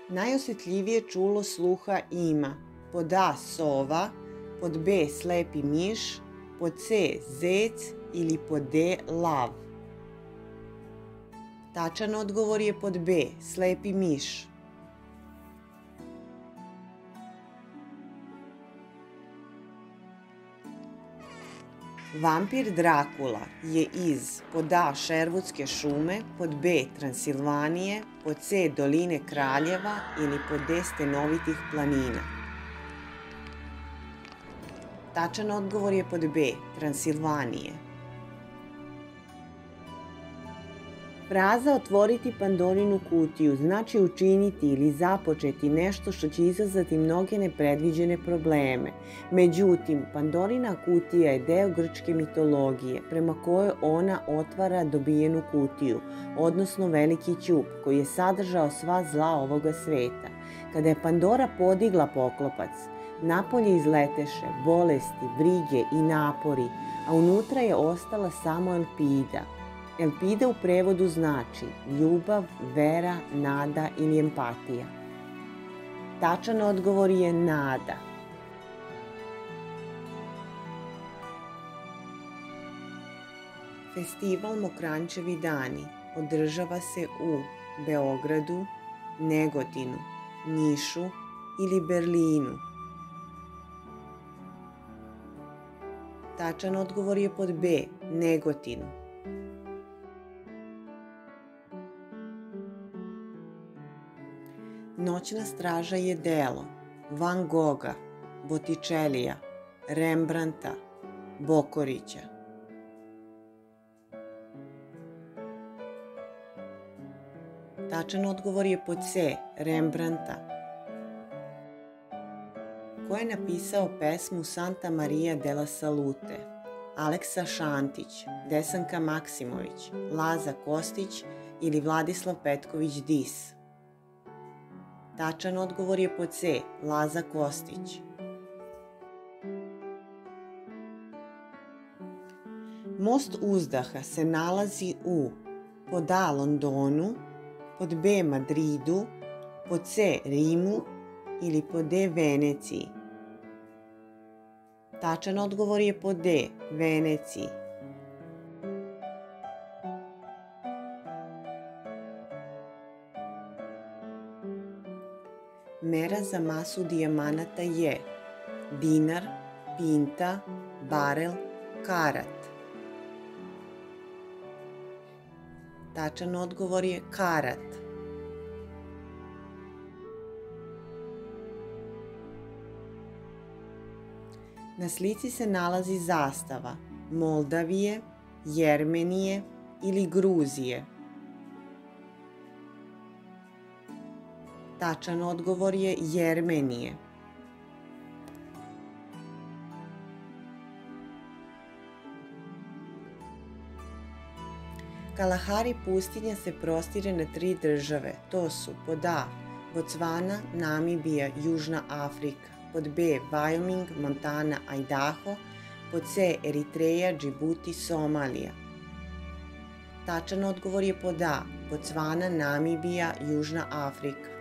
Najosjetljivije čulo sluha ima pod A sova, pod B slepi miš, pod C zec ili pod D lav. Tačan odgovor je pod B slepi miš. Vampir Drakula je iz pod A Šervudske šume, pod B Transilvanije, pod C Doline Kraljeva ili pod D Stenovitih planina. Tačan odgovor je pod B Transilvanije. Fraza otvoriti Pandorinu kutiju znači učiniti ili započeti nešto što će izazvati mnoge nepredviđene probleme. Međutim, Pandorina kutija je deo grčke mitologije prema kojoj ona otvara dobijenu kutiju, odnosno veliki ćup koji je sadržao sva zla ovoga sveta. Kada je Pandora podigla poklopac, napolje izleteše bolesti, brige i napori, a unutra je ostala samo Elpida. Elpida u prevodu znači ljubav, vera, nada ili empatija. Tačan odgovor je nada. Festival Mokranjčevi dani održava se u Beogradu, Negotinu, Nišu ili Berlinu. Tačan odgovor je pod B, Negotinu. Noćna straža je delo Van Gogha, Bottičelija, Rembrandta, Bokorića. Tačan odgovor je pod C, Rembrandta. Ko je napisao pesmu Santa Maria della Salute? Aleksa Šantić, Desanka Maksimović, Laza Kostić ili Vladislav Petković Dis? Tačan odgovor je pod C, Laza Kostić. Most uzdaha se nalazi u pod A Londonu, pod B Madridu, pod C Rimu ili pod D Veneciji. Tačan odgovor je pod D, Veneciji. Mera za masu dijamanata je dinar, pinta, barel, karat. Tačan odgovor je karat. Na slici se nalazi zastava Moldavije, Jermenije ili Gruzije. Tačan odgovor je Jermenije. Kalahari pustinja se prostire na 3 države. To su pod A Bocvana, Namibija, Južna Afrika, pod B Wyoming, Montana, Idaho, pod C Eritreja, Džibuti, Somalija. Tačan odgovor je pod A Bocvana, Namibija, Južna Afrika.